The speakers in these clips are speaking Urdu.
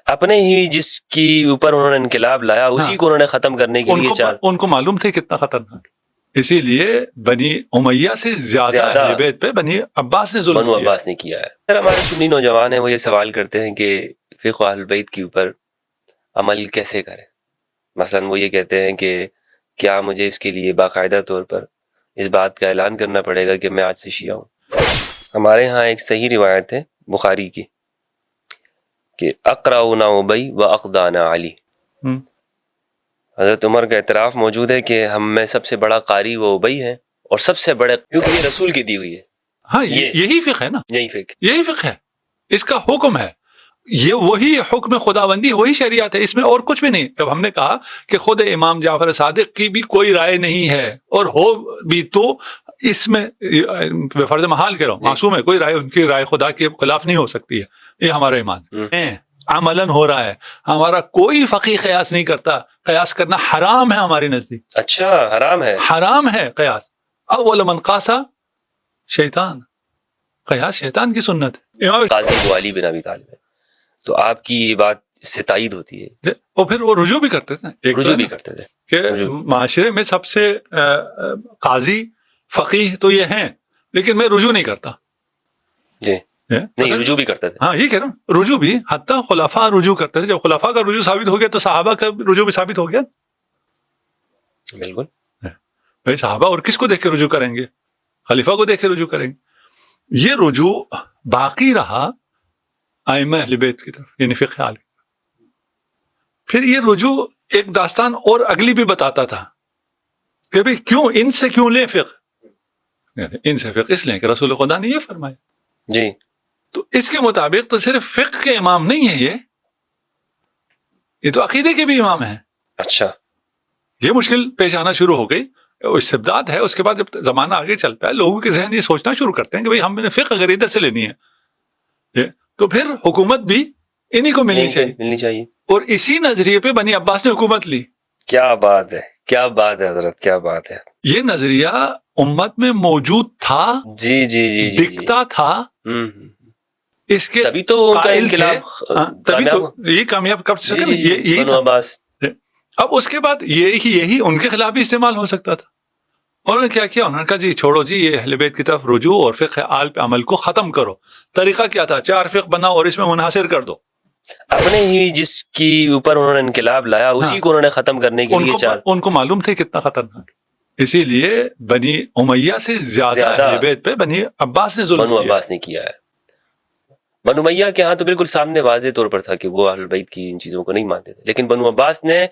اپنے ہی جس کی اوپر انہوں نے انقلاب لایا اسی کو انہوں نے ختم کرنے کے لیے چاہ. ان کو معلوم تھے کتنا خطرناک، اسی لیے بنی امیہ سے زیادہ اہل بیت پہ بنی عباس نے ظلم بنو عباس نے کیا ہے. سر ہمارے سنی نوجوان ہیں وہ یہ سوال کرتے ہیں کہ فقہ اہل بیت کے اوپر عمل کیسے کریں. مثلا وہ یہ کہتے ہیں کہ کیا مجھے اس کے لیے باقاعدہ طور پر اس بات کا اعلان کرنا پڑے گا کہ میں آج سے شیعہ ہوں. ہمارے ہاں ایک صحیح روایت ہے بخاری کی کہ اقرأنا ابی و اقدانا علی. حضرت عمر کا اعتراف موجود ہے کہ ہم میں سب سے بڑا قاری وہ ابی ہے اور سب سے بڑے، کیونکہ یہ رسول کی دی ہوئی ہے. ہاں یہی فقہ ہے نا، یہی فقہ ہے، اس کا حکم ہے، یہ وہی حکم خداوندی، وہی شریعت ہے، اس میں اور کچھ بھی نہیں. جب ہم نے کہا کہ خود امام جعفر صادق کی بھی کوئی رائے نہیں ہے اور ہو بھی تو اس میں فرض محال کہہ رہا ہوں، معصوم ہے، کوئی رائے ان کی رائے خدا کے خلاف نہیں ہو سکتی ہے، یہ ہمارا ایمان ہے. عملاً ہو رہا ہے، ہمارا کوئی فقیہ قیاس نہیں کرتا، قیاس کرنا حرام ہے ہمارے نزدیک. اچھا حرام ہے، حرام ہے قیاس. اول من قاسا شیطان، قیاس شیطان کی سنت ہے. قاضی ابو علی بن ابی طالب ہے، تو آپ کی یہ بات اس سے تائید ہوتی ہے. اور پھر وہ رجوع بھی کرتے تھے، رجوع بھی کرتے تھے کہ معاشرے میں سب سے قاضی فقیہ تو یہ ہیں، لیکن میں رجوع نہیں کرتا. جی نہیں، رجوع بھی کرتے تھے. ہاں یہ کہہ رہا ہوں، رجوع بھی، حتیٰ خلفاء رجوع کرتے تھے. جب خلفاء کا رجوع ثابت ہو گیا تو صحابہ کا رجوع بھی ثابت ہو گیا. بالکل بھائی صحابہ اور کس کو دیکھ کے رجوع کریں گے؟ خلیفہ کو دیکھ کے رجوع کریں گے. یہ رجوع باقی رہا ائمہ اہل بیت کی طرف، یعنی فقہ حال کی. پھر یہ رجوع ایک داستان اور اگلی بھی بتاتا تھا کہ بھئی کیوں ان سے کیوں لیں فقہ، ان سے فقہ اس لیں کہ رسول خدا نے یہ فرمایا. جی تو اس کے مطابق تو صرف فقہ کے امام نہیں ہیں، یہ تو عقیدے کے بھی امام ہیں. اچھا، یہ مشکل پیش آنا شروع ہو گئی، استبداد ہے. اس کے بعد جب زمانہ آگے چلتا ہے لوگوں کے ذہن یہ سوچنا شروع کرتے ہیں کہ بھئی ہم نے فقہ اگر ادھر سے لینی ہے تو پھر حکومت بھی انہی کو ملنی چاہیے. اور اسی نظریے پہ بنی عباس نے حکومت لی. کیا بات ہے، کیا بات ہے حضرت، کیا بات ہے. یہ نظریہ امت میں موجود تھا، جی جی جی دکھتا تھا، اس کے تبھی تو قائل تھے، تبھی تو یہ کامیاب کب سے یہی بنو عباس. اب اس کے بعد یہی ان کے خلاف بھی استعمال ہو سکتا تھا. انہوں نے کیا کیا، انہوں نے کہا جی چھوڑو جی، یہ اہل بیت کی طرف رجوع اور فقہ آل پہ عمل کو ختم کرو. طریقہ کیا تھا؟ 4 فقہ بناؤ اور اس میں منحصر کر دو. اپنے ہی جس کی اوپر انہوں نے انقلاب لایا اسی کو انہوں نے ختم کرنے کے لیے ان کو معلوم تھے کتنا خطرناک. اسی لیے بنی امیہ سے زیادہ اہل بیت پہ بنی عباس نے ظلم بنو عباس نے کیا ہے. بنو امیہ کے ہاں تو بالکل سامنے واضح طور پر تھا کہ وہ اہل بیت کی ان چیزوں کو نہیں مانتے تھے، لیکن بنو عباس نے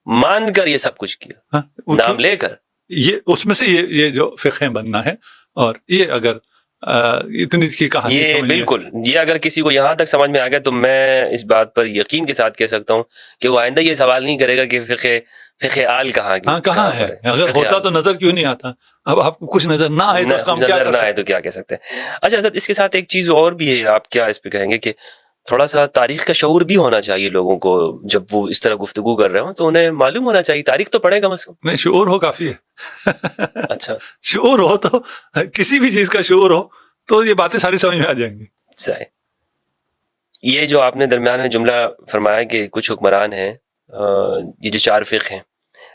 مان کر یہ سب کچھ کیا، نام لے کر. یہ اس میں سے یہ جو فقہ بننا ہے، اور یہ اگر اتنی کی کہانی، یہ بالکل، یہ اگر کسی کو یہاں تک سمجھ میں آ گیا تو میں اس بات پر یقین کے ساتھ کہہ سکتا ہوں کہ وہ آئندہ یہ سوال نہیں کرے گا کہ فقہ آل کہاں ہے. اگر ہوتا تو نظر کیوں نہیں آتا؟ اب آپ کو کچھ نظر نہ آئے تو کیا کہہ سکتے ہیں. اچھا حضرت، اس کے ساتھ ایک چیز اور بھی ہے، آپ کیا اس پہ کہیں گے کہ تھوڑا سا تاریخ کا شعور بھی ہونا چاہیے لوگوں کو. جب وہ اس طرح گفتگو کر رہے ہوں تو انہیں معلوم ہونا چاہیے، تاریخ تو پڑھے کم از کم. نہیں، شعور ہو کافی ہے. اچھا، شعور ہو تو کسی بھی چیز کا شعور ہو تو یہ باتیں ساری سمجھ میں آ جائیں گی. یہ جو آپ نے درمیان میں جملہ فرمایا کہ کچھ حکمران ہیں، یہ جو 4 فقہ ہیں،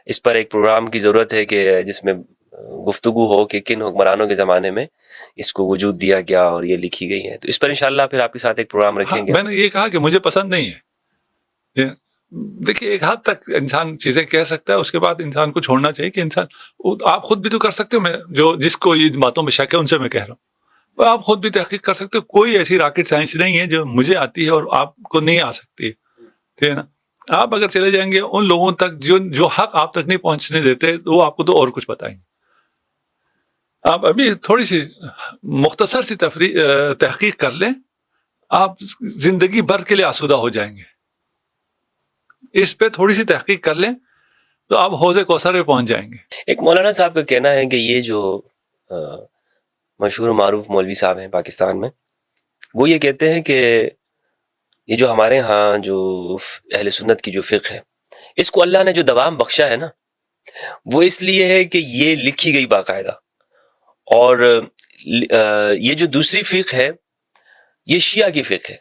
اس پر ایک پروگرام کی ضرورت ہے کہ جس میں گفتگو ہو کہ کن حکمرانوں کے زمانے میں اس کو وجود دیا گیا اور یہ لکھی گئی ہے. تو اس پر انشاءاللہ پھر آپ کے ساتھ ایک پروگرام رکھیں گے. میں نے یہ کہا کہ مجھے پسند نہیں ہے. دیکھیے ایک حد تک انسان چیزیں کہہ سکتا ہے، اس کے بعد انسان کو چھوڑنا چاہیے کہ انسان، آپ خود بھی تو کر سکتے ہو، میں جس کو یہ باتوں میں شک ہے ان سے میں کہہ رہا ہوں، آپ خود بھی تحقیق کر سکتے ہو. کوئی ایسی راکٹ سائنس نہیں ہے جو مجھے آتی ہے اور آپ کو نہیں آ سکتی، ٹھیک ہے نا. آپ اگر چلے جائیں گے ان لوگوں تک جو حق آپ تک نہیں پہنچنے دیتے، وہ آپ کو تو اور کچھ بتائیں گے. آپ ابھی تھوڑی سی مختصر سی تحقیق کر لیں، آپ زندگی بھر کے لیے آسودہ ہو جائیں گے. اس پہ تھوڑی سی تحقیق کر لیں تو آپ حوض کوثر پہ پہنچ جائیں گے. ایک مولانا صاحب کا کہنا ہے کہ یہ جو مشہور و معروف مولوی صاحب ہیں پاکستان میں، وہ یہ کہتے ہیں کہ یہ جو ہمارے ہاں جو اہل سنت کی جو فقہ ہے، اس کو اللہ نے جو دوام بخشا ہے نا، وہ اس لیے ہے کہ یہ لکھی گئی باقاعدہ. اور یہ جو دوسری فقہ ہے یہ شیعہ کی فقہ ہے.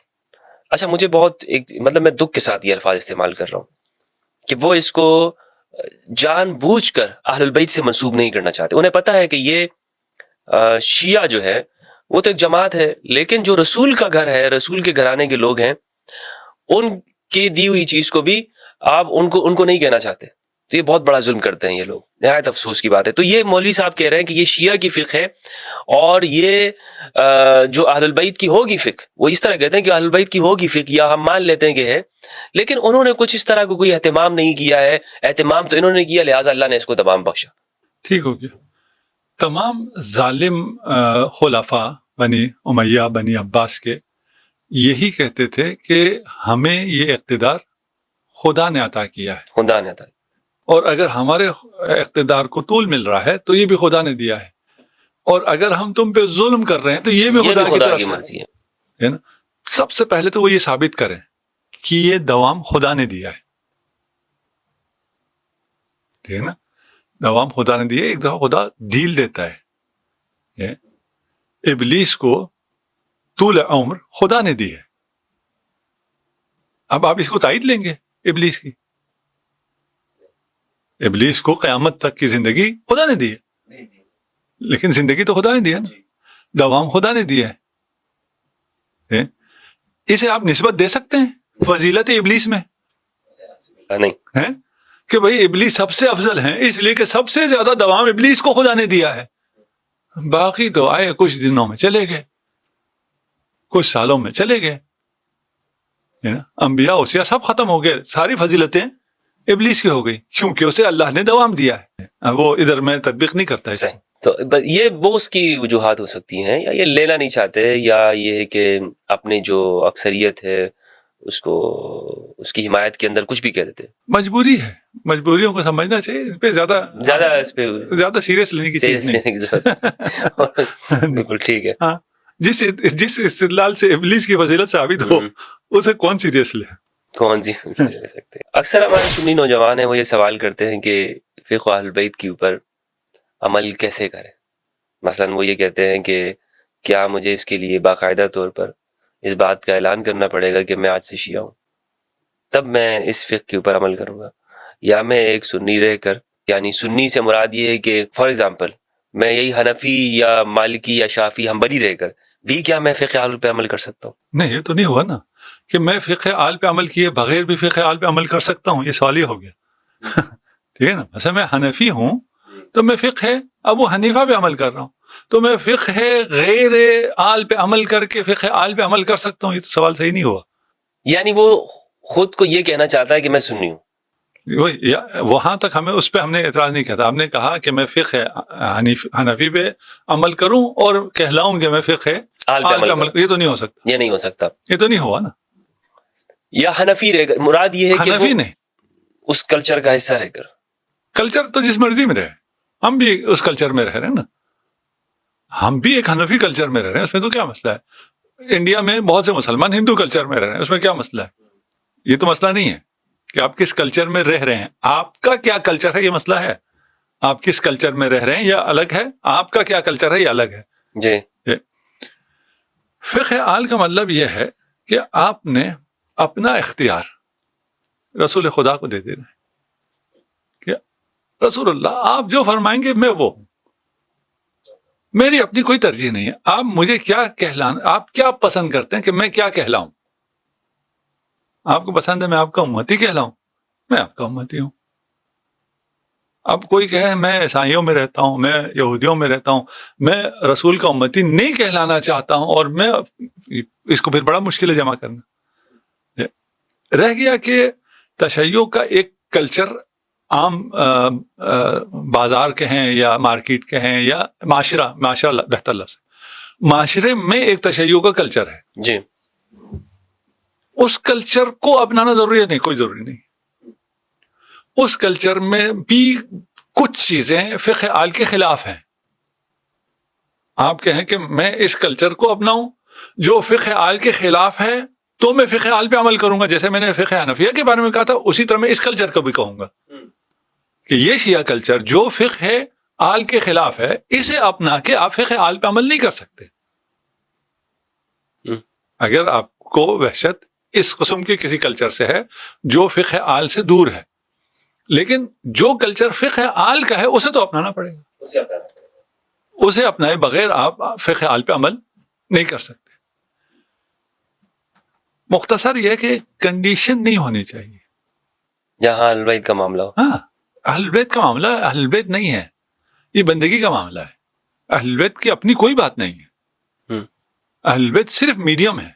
اچھا مجھے بہت ایک مطلب میں دکھ کے ساتھ یہ الفاظ استعمال کر رہا ہوں کہ وہ اس کو جان بوجھ کر اہل البیت سے منسوب نہیں کرنا چاہتے. انہیں پتہ ہے کہ یہ شیعہ جو ہے وہ تو ایک جماعت ہے، لیکن جو رسول کا گھر ہے، رسول کے گھرانے کے لوگ ہیں، ان کی دی ہوئی چیز کو بھی آپ ان کو نہیں کہنا چاہتے. تو یہ بہت بڑا ظلم کرتے ہیں یہ لوگ، نہایت افسوس کی بات ہے. تو یہ مولوی صاحب کہہ رہے ہیں کہ یہ شیعہ کی فقہ ہے، اور یہ جو اہل البیت کی ہوگی فقہ، وہ اس طرح کہتے ہیں کہ اہل البیت کی ہوگی فقہ، یا ہم مان لیتے ہیں کہ ہے، لیکن انہوں نے کچھ اس طرح کو کوئی اہتمام نہیں کیا ہے. اہتمام تو انہوں نے کیا، لہٰذا اللہ نے اس کو تمام بخشا. ٹھیک ہو گیا. تمام ظالم خلفاء بنی امیہ بنی عباس کے یہی کہتے تھے کہ ہمیں یہ اقتدار خدا نے عطا کیا ہے، خدا نے عطا، اور اگر ہمارے اقتدار کو طول مل رہا ہے تو یہ بھی خدا نے دیا ہے، اور اگر ہم تم پہ ظلم کر رہے ہیں تو یہ بھی یہ خدا بھی کی خدا طرف کی سے مرضی ہے نا. سب سے پہلے تو وہ یہ ثابت کریں کہ یہ دوام خدا نے دیا ہے. ٹھیک ہے نا، دوام خدا نے دیا ہے. ایک دفعہ خدا ڈھیل دیتا ہے. ابلیس کو طول عمر خدا نے دی ہے. اب آپ اس کو تائید لیں گے ابلیس کی؟ ابلیس کو قیامت تک کی زندگی خدا نے دی ہے، لیکن زندگی تو خدا نے دی ہے نا، دوام خدا نے دیا ہے. اسے آپ نسبت دے سکتے ہیں فضیلت ابلیس میں؟ نہیں ہے کہ بھئی ابلیس سب سے افضل ہیں اس لیے کہ سب سے زیادہ دوام ابلیس کو خدا نے دیا ہے. باقی تو آئے کچھ دنوں میں چلے گئے، کچھ سالوں میں چلے گئے. انبیاء اوصیاء سب ختم ہو گئے، ساری فضیلتیں ابلیس کی ہو گئی کیونکہ اسے اللہ نے دوام دیا ہے. وہ ادھر میں تطبیق نہیں کرتا ہے. تو یہ بوس کی وجوہات ہو سکتی ہیں، یا یہ لینا نہیں چاہتے، یا یہ کہ اپنی جو اکثریت ہے اس کو اس کی حمایت کے اندر کچھ بھی کہہ دیتے. مجبوری ہے، مجبوریوں کو سمجھنا چاہیے. اس پہ زیادہ سیریس لینے کی چیز نہیں. بالکل ٹھیک ہے. ہاں، جس استدلال سے ابلیس کی فضیلت ثابت ہو اسے کون سیریس لے؟ کون سی لے سکتے. اکثر ہمارے سنی نوجوان ہیں وہ یہ سوال کرتے ہیں کہ فقہ اہل بیت کے اوپر عمل کیسے کریں. مثلا وہ یہ کہتے ہیں کہ کیا مجھے اس کے لیے باقاعدہ طور پر اس بات کا اعلان کرنا پڑے گا کہ میں آج سے شیعہ ہوں، تب میں اس فقہ کے اوپر عمل کروں گا، یا میں ایک سنی رہ کر، یعنی سنی سے مراد یہ ہے کہ فار ایگزامپل میں یہی حنفی یا مالکی یا شافی ہمبلی رہ کر بھی کیا میں فقہ اہل پہ عمل کر سکتا ہوں؟ نہیں، یہ تو نہیں ہوا نا کہ میں فقہ آل پہ عمل کیے بغیر بھی فقہ آل پہ عمل کر سکتا ہوں. یہ سوال ہی ہو گیا. ٹھیک ہے نا. مثلا میں حنفی ہوں تو میں فقہ ابو حنیفہ پہ عمل کر رہا ہوں، تو میں فقہ غیر آل پہ عمل کر کے فقہ آل پہ عمل کر سکتا ہوں. یہ تو سوال صحیح نہیں ہوا. یعنی وہ خود کو یہ کہنا چاہتا ہے کہ میں سنی ہوں. وہاں تک ہم نے اعتراض نہیں کیا تھا. ہم نے کہا کہ میں فقہ حنفی پہ عمل کروں اور کہلاؤں کہ میں فقہ آل پہ عمل. یہ تو نہیں ہو سکتا. یہ نہیں ہو سکتا. یہ تو نہیں ہوا نا. یا حنفی رہ کر مراد یہ ہے کہ حنفی نہیں، اس کلچر کا حصہ رہ کر. کلچر تو جس مرضی میں رہے، ہم بھی اس کلچر میں رہ رہے ہیں نا. ہم بھی ایک حنفی کلچر میں رہ رہے ہیں، اس میں تو کیا مسئلہ ہے؟ انڈیا میں بہت سے مسلمان ہندو کلچر میں رہ رہے ہیں، اس میں کیا مسئلہ ہے؟ یہ تو مسئلہ نہیں ہے کہ آپ کس کلچر میں رہ رہے ہیں. آپ کا کیا کلچر ہے یہ مسئلہ ہے. آپ کس کلچر میں رہ رہے ہیں یہ الگ ہے، آپ کا کیا کلچر ہے یہ الگ ہے. جی. فقہ آل کا مطلب یہ ہے کہ آپ نے اپنا اختیار رسول خدا کو دے دینا ہے کہ رسول اللہ آپ جو فرمائیں گے میں وہ ہوں. میری اپنی کوئی ترجیح نہیں ہے. آپ مجھے کیا کہلانا، آپ کیا پسند کرتے ہیں کہ میں کیا کہلاؤں؟ آپ کو پسند ہے میں آپ کا امتی کہلاؤں، میں آپ کا امتی ہوں. اب کوئی کہے میں عیسائیوں میں رہتا ہوں، میں یہودیوں میں رہتا ہوں، میں رسول کا امتی نہیں کہلانا چاہتا ہوں، اور میں اس کو پھر بڑا مشکل ہے جمع کرنا. رہ گیا کہ تشیع کا ایک کلچر عام بازار کے ہیں یا مارکیٹ کے ہیں یا معاشرہ بہتر لفظ، معاشرے میں ایک تشیع کا کلچر ہے. جی. اس کلچر کو اپنانا ضروری ہے؟ نہیں، کوئی ضروری نہیں. اس کلچر میں بھی کچھ چیزیں فقہ آل کے خلاف ہیں. آپ کہیں کہ میں اس کلچر کو اپناؤں جو فقہ آل کے خلاف ہے تو میں فقہ آل پہ عمل کروں گا. جیسے میں نے فقہ حنفیہ کے بارے میں کہا تھا، اسی طرح میں اس کلچر کو بھی کہوں گا کہ یہ شیعہ کلچر جو فقہ آل کے خلاف ہے اسے اپنا کے آپ فقہ آل پہ عمل نہیں کر سکتے. اگر آپ کو وحشت اس قسم کے کسی کلچر سے ہے جو فقہ آل سے دور ہے، لیکن جو کلچر فقہ آل کا ہے اسے تو اپنانا پڑے گا، اسے اپنائے بغیر آپ فقہ آل پہ عمل نہیں کر سکتے۔ مختصر یہ کہ کنڈیشن نہیں ہونی چاہیے جہاں اہل بیت کا معاملہ ہو۔ ہاں، اہل بیت کا معاملہ اہل بیت نہیں ہے، یہ بندگی کا معاملہ ہے۔ اہل بیت کی اپنی کوئی بات نہیں ہے، اہل بیت صرف میڈیم ہے،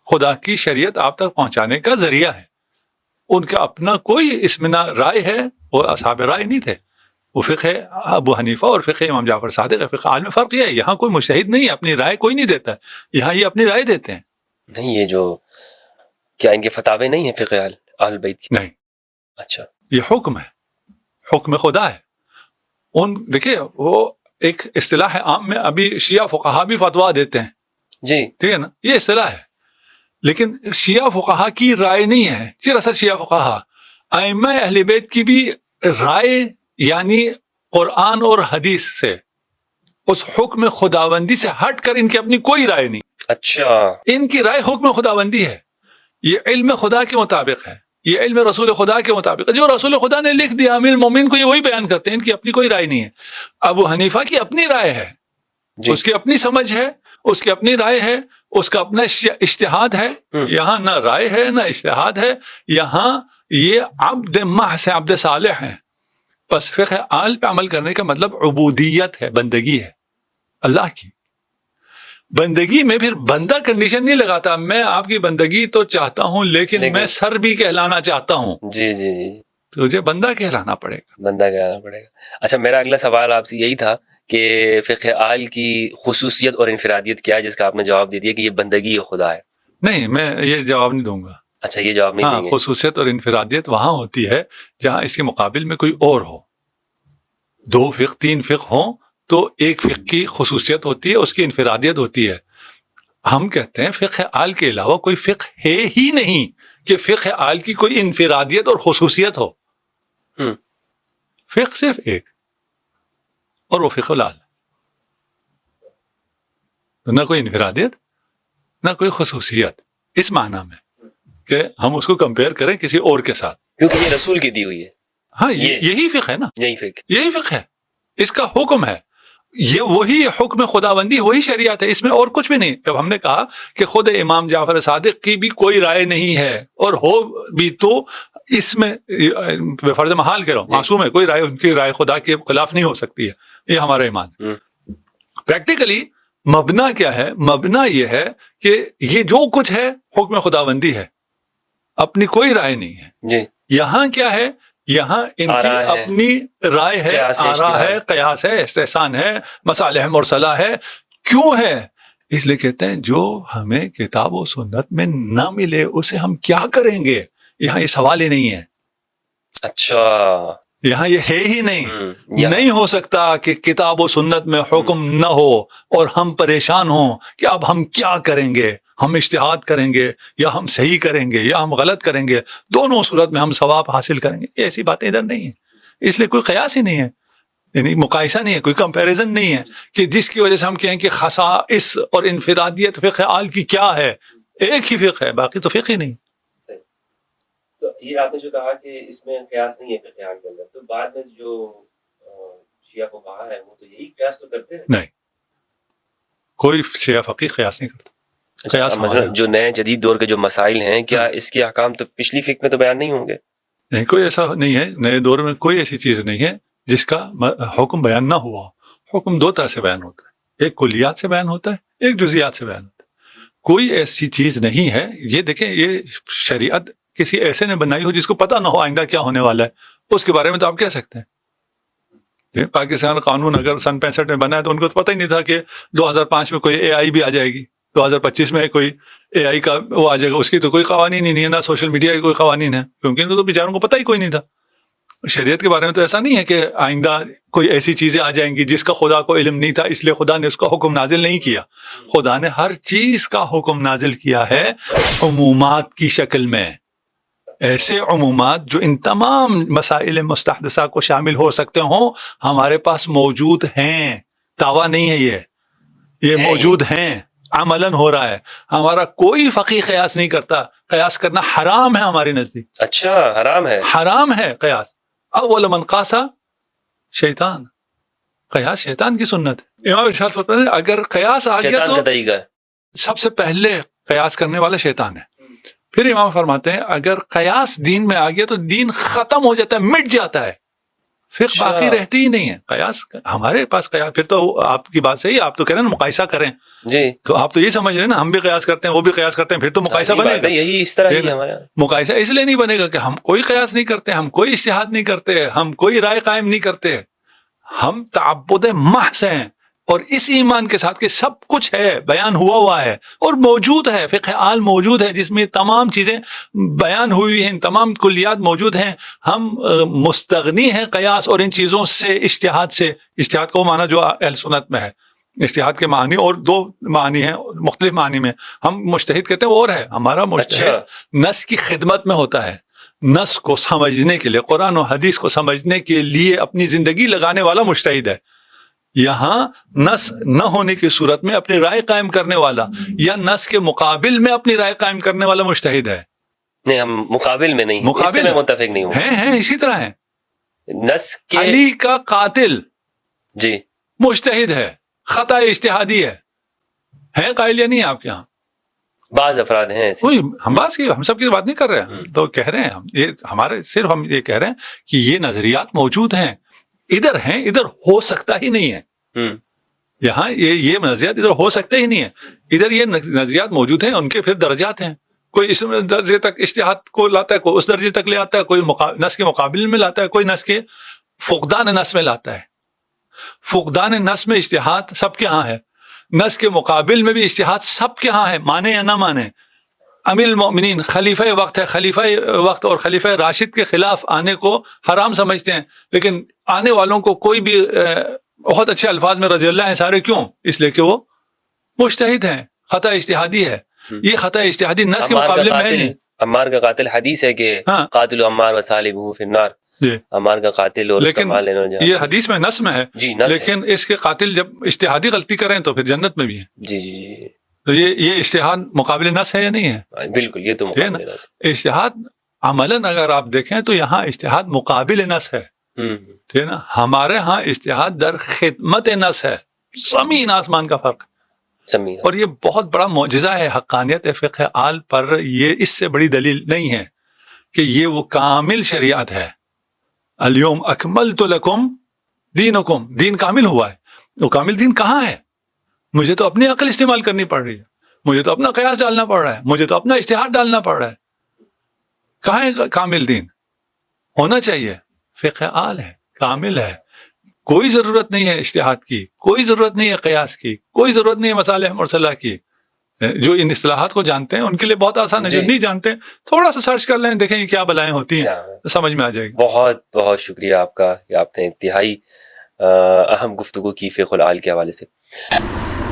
خدا کی شریعت آپ تک پہنچانے کا ذریعہ ہے۔ ان کا اپنا کوئی اس میں نہ رائے ہے، وہ اصحاب رائے نہیں تھے، وہ فقہ ابو حنیفہ اور فقہ امام جعفر صادق ہے۔ فقہ آل میں فرق یہ ہے، یہاں کوئی مجتہد نہیں ہے، اپنی رائے کوئی نہیں دیتا ہے، یہاں یہ اپنی رائے دیتے ہیں۔ نہیں، یہ جو کیا ان کے فتاوے نہیں ہیں فقہ اہل بیت کی؟ نہیں، اچھا، یہ حکم ہے، حکم خدا ہے۔ ان دیکھیں وہ ایک اصطلاح ہے عام میں، ابھی شیعہ فقہا بھی فتوا دیتے ہیں، جی ٹھیک ہے نا، یہ اصطلاح ہے، لیکن شیعہ فقہا کی رائے نہیں ہے۔ دراصل شیعہ فقہا ائمہ اہل بیت کی بھی رائے، یعنی قرآن اور حدیث سے، اس حکم خداوندی سے ہٹ کر ان کی اپنی کوئی رائے نہیں۔ اچھا، ان کی رائے حکم خداوندی ہے، یہ علم خدا کے مطابق ہے، یہ علم رسول خدا کے مطابق ہے، جو رسول خدا نے لکھ دیا امیر المومنین کو یہ وہی بیان کرتے ہیں، ان کی اپنی کوئی رائے نہیں ہے۔ ابو حنیفہ کی اپنی رائے ہے، جی اس کی اپنی سمجھ ہے، اس کی اپنی رائے ہے، اس کا اپنا اجتہاد ہے۔ یہاں نہ رائے ہے نہ اجتہاد ہے، یہاں یہ عبد محض عبد صالح ہیں۔ بس فقہ آل پہ عمل کرنے کا مطلب عبودیت ہے، بندگی ہے اللہ کی۔ بندگی میں پھر بندہ کنڈیشن نہیں لگاتا، میں آپ کی بندگی تو چاہتا ہوں لیکن میں سر بھی کہلانا چاہتا ہوں، جی جی جی، تجھے بندہ کہلانا پڑے گا، بندہ کہنا پڑے گا۔ اچھا، میرا اگلا سوال آپ سے یہی تھا کہ فقہ آل کی خصوصیت اور انفرادیت کیا ہے، جس کا آپ نے جواب دے دیا کہ یہ بندگی خدا ہے۔ نہیں میں یہ جواب نہیں دوں گا۔ اچھا، یہ جواب نہیں ہاں، دیں گے؟ خصوصیت اور انفرادیت وہاں ہوتی ہے جہاں اس کے مقابل میں کوئی اور ہو، دو فقہ تین فقہ ہوں تو ایک فقہ کی خصوصیت ہوتی ہے، اس کی انفرادیت ہوتی ہے۔ ہم کہتے ہیں فقہ آل کے علاوہ کوئی فقہ ہے ہی نہیں کہ فقہ آل کی کوئی انفرادیت اور خصوصیت ہو۔ فقہ صرف ایک، اور وہ فقہ العال، نہ کوئی انفرادیت نہ کوئی خصوصیت اس معنی میں کہ ہم اس کو کمپیئر کریں کسی اور کے ساتھ، کیونکہ یہ رسول کی دی ہوئی ہے۔ ہاں یہی فقہ ہے نا، یہی فقہ، یہی فقہ ہے، اس کا حکم ہے، یہ وہی حکم خداوندی، وہی شریعت ہے، اس میں اور کچھ بھی نہیں۔ جب ہم نے کہا کہ خود امام جعفر صادق کی بھی کوئی رائے نہیں ہے، اور ہو بھی تو اس میں فرض محال کہہ رہا ہوں، معصوم ہے، کوئی رائے ان کی رائے خدا کے خلاف نہیں ہو سکتی ہے، یہ ہمارا ایمان ہے۔ پریکٹیکلی مبنا کیا ہے؟ مبنا یہ ہے کہ یہ جو کچھ ہے حکم خداوندی ہے، اپنی کوئی رائے نہیں ہے۔ جی، یہاں کیا ہے؟ یہاں ان کی اپنی رائے ہے، آرا ہے، قیاس ہے، استحسان ہے، مصالح مرسلہ ہے۔ کیوں ہے؟ اس لیے کہتے ہیں جو ہمیں کتاب و سنت میں نہ ملے اسے ہم کیا کریں گے؟ یہاں یہ سوال ہی نہیں ہے، اچھا، یہاں یہ ہے ہی نہیں۔ نہیں ہو سکتا کہ کتاب و سنت میں حکم نہ ہو اور ہم پریشان ہوں کہ اب ہم کیا کریں گے، ہم اجتہاد کریں گے یا ہم صحیح کریں گے یا ہم غلط کریں گے، دونوں صورت میں ہم ثواب حاصل کریں گے۔ ایسی باتیں ادھر نہیں ہیں، اس لیے کوئی قیاس ہی نہیں ہے، یعنی مقایسہ نہیں ہے، کوئی کمپیریزن نہیں ہے کہ جس کی وجہ سے ہم کہیں کہ خصائص اور انفرادیت فقہ آل کی کیا ہے۔ ایک ہی فقہ ہے، باقی تو فقہ ہی نہیں۔ تو یہ آپ نے جو کہا کہ اس میں قیاس نہیں ہے فقہ آل کے اندر، تو بعد میں جو شیعہ فقہا ہے وہ تو یہی قیاس تو کرتے ہیں؟ نہیں، کوئی شیعہ فقیہ قیاس نہیں کرتا۔ جو نئے جدید دور کے جو مسائل ہیں، کیا اس کے احکام تو پچھلی فقہ میں تو بیان نہیں ہوں گے؟ نہیں، کوئی ایسا نہیں ہے، نئے دور میں کوئی ایسی چیز نہیں ہے جس کا حکم بیان نہ ہوا ہو۔ حکم دو طرح سے بیان ہوتا ہے، ایک کلیات سے بیان ہوتا ہے، ایک جزیات سے بیان ہوتا ہے۔ کوئی ایسی چیز نہیں ہے، یہ دیکھیں یہ شریعت کسی ایسے نے بنائی ہو جس کو پتہ نہ ہو آئندہ کیا ہونے والا ہے، اس کے بارے میں تو آپ کہہ سکتے ہیں۔ پاکستان قانون اگر سن 65 میں بنا ہے تو ان کو تو پتہ ہی نہیں تھا کہ 2005 میں کوئی اے آئی بھی آ جائے گی، 2025 میں کوئی اے آئی کا وہ آ جائے گا، اس کی تو کوئی قوانین ہی نہیں ہے، نہ سوشل میڈیا کی کوئی قوانین ہے، کیونکہ ان کو تو بیچاروں کو پتہ ہی کوئی نہیں تھا۔ شریعت کے بارے میں تو ایسا نہیں ہے کہ آئندہ کوئی ایسی چیزیں آ جائیں گی جس کا خدا کو علم نہیں تھا، اس لیے خدا نے اس کا حکم نازل نہیں کیا۔ خدا نے ہر چیز کا حکم نازل کیا ہے عمومات کی شکل میں، ایسے عمومات جو ان تمام مسائل مستحدثہ کو شامل ہو سکتے ہوں، ہمارے پاس موجود ہیں، دعویٰ نہیں ہے، یہ موجود ہیں۔ عملاً ہو رہا ہے. ہمارا کوئی فقیہ قیاس نہیں کرتا. قیاس کرنا حرام ہے ہمارے نزدیک. اچھا حرام ہے. حرام ہے قیاس. اول من قاس شیطان. قیاس شیطان کی سنت ہے. امام ارشاد فرماتے ہیں اگر قیاس آ گیا شیطان تو کا طریقہ ہے. سب سے پہلے قیاس کرنے والا شیطان ہے. پھر امام فرماتے ہیں اگر قیاس دین میں آ گیا تو دین ختم ہو جاتا ہے, مٹ جاتا ہے, فقہ باقی رہتی ہی نہیں ہے. قیاس ہمارے پاس قیاس, پھر تو آپ کی بات صحیح ہے, آپ تو کہہ رہے ہیں مقایسہ کریں جی, تو آپ تو یہ سمجھ رہے ہیں نا ہم بھی قیاس کرتے ہیں وہ بھی قیاس کرتے ہیں, پھر تو مقایسہ بنے گا. یہی اس طرح ہی ہمارا مقایسہ اس لیے نہیں بنے گا کہ ہم کوئی قیاس نہیں کرتے, ہم کوئی اجتہاد نہیں کرتے, ہم کوئی رائے قائم نہیں کرتے, ہم تعبد محض ہیں. اور اس ایمان کے ساتھ کہ سب کچھ ہے, بیان ہوا ہے اور موجود ہے, فقہ آل موجود ہے جس میں تمام چیزیں بیان ہوئی ہیں, تمام کلیات موجود ہیں. ہم مستغنی ہیں قیاس اور ان چیزوں سے, اجتہاد سے. اجتہاد کو معنی جو اہل سنت میں ہے, اجتہاد کے معنی اور دو معنی ہیں مختلف معنی میں. ہم مجتہد کہتے ہیں اور ہے ہمارا مجتہد نص کی خدمت میں ہوتا ہے, نص کو سمجھنے کے لیے, قرآن و حدیث کو سمجھنے کے لیے اپنی زندگی لگانے والا مجتہد ہے. یہاں نص نہ ہونے کی صورت میں اپنی رائے قائم کرنے والا یا نص کے مقابل میں اپنی رائے قائم کرنے والا مجتہد ہے. نہیں, ہم مقابل میں نہیں, اس سے میں متفق نہیں ہوں. ہیں اسی طرح ہیں. نص کے علی کا قاتل جی مجتہد ہے, خطا اجتہادی ہے قائل یا نہیں آپ کے یہاں؟ بعض افراد ہیں ایسے. ہم سب کی بات نہیں کر رہے ہیں, تو کہہ رہے ہیں ہم یہ ہمارے صرف ہم یہ کہہ رہے ہیں کہ یہ نظریات موجود ہیں, ادھر ہیں, ادھر ہو سکتا ہی نہیں ہے. یہاں یہ نظریات ادھر ہو سکتے ہی نہیں ہے. ادھر یہ نظریات موجود ہیں, ان کے پھر درجات ہیں. کوئی اس درجے تک اجتہاد کو لاتا ہے, کوئی اس درجے تک لے آتا ہے, کوئی نص کے مقابل میں لاتا ہے, کوئی نص کے فقدان نص میں لاتا ہے. فقدان نص میں اجتہاد سب کے ہاں ہے, نص کے مقابل میں بھی اجتہاد سب کے ہاں ہے, مانے یا نہ مانے. امیر المؤمنین خلیفہ وقت ہے, خلیفہ وقت اور خلیفہ راشد کے خلاف آنے کو حرام سمجھتے ہیں, لیکن آنے والوں کو کوئی بھی بہت اچھے الفاظ میں رضی اللہ ہیں سارے. کیوں؟ اس لیے کہ وہ مجتہد ہیں, خطا اجتہادی ہے. یہ خطا اجتہادی نص کے مقابلے میں نہیں. عمار کا قاتل حدیث ہے کہ قاتل عمار و صالبہ فی النار, عمار کا قاتل اور لیکن یہ حدیث میں نص میں ہے, لیکن اس کے قاتل جب اجتہادی غلطی کریں تو پھر جنت میں بھی ہے. جی جی, تو یہ اجتہاد مقابل نص ہے یا نہیں ہے؟ بالکل, یہ تو مقابل نص ہے. اجتہاد عملاً اگر آپ دیکھیں تو یہاں اجتہاد مقابل نص ہے. ٹھیک ہے نا. ہمارے ہاں اجتہاد در خدمت نص ہے, زمین آسمان کا فرق. اور یہ بہت بڑا معجزہ ہے حقانیت فقہ آل پر. یہ اس سے بڑی دلیل نہیں ہے کہ یہ وہ کامل شریعت ہے. الیوم اکملت لکم دینکم, دین کامل ہوا ہے. وہ کامل دین کہاں ہے؟ مجھے تو اپنی عقل استعمال کرنی پڑ رہی ہے, مجھے تو اپنا قیاس ڈالنا پڑ رہا ہے, مجھے تو اپنا اجتہاد ڈالنا پڑ رہا ہے. کہاں ہے کامل دین؟ ہونا چاہیے. فقہ آل ہے, کامل ہے, کوئی ضرورت نہیں ہے اجتہاد کی, کوئی ضرورت نہیں ہے قیاس کی, کوئی ضرورت نہیں ہے مصالح مرسلہ کی. جو ان اصطلاحات کو جانتے ہیں ان کے لیے بہت آسان ہے, جو نہیں جانتے تھوڑا سا سرچ کر لیں, دیکھیں یہ کیا بلائیں ہوتی ہیں, سمجھ میں آ جائے گی. بہت بہت شکریہ آپ کا کہ آپ نے انتہائی اہم گفتگو کی فقہ العال کے حوالے سے.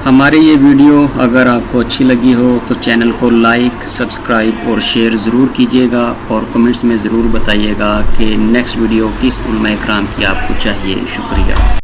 ہماری یہ ویڈیو اگر آپ کو اچھی لگی ہو تو چینل کو لائک, سبسکرائب اور شیئر ضرور کیجیے گا, اور کمنٹس میں ضرور بتائیے گا کہ نیکسٹ ویڈیو کس علماء کرام کی آپ کو چاہیے. شکریہ.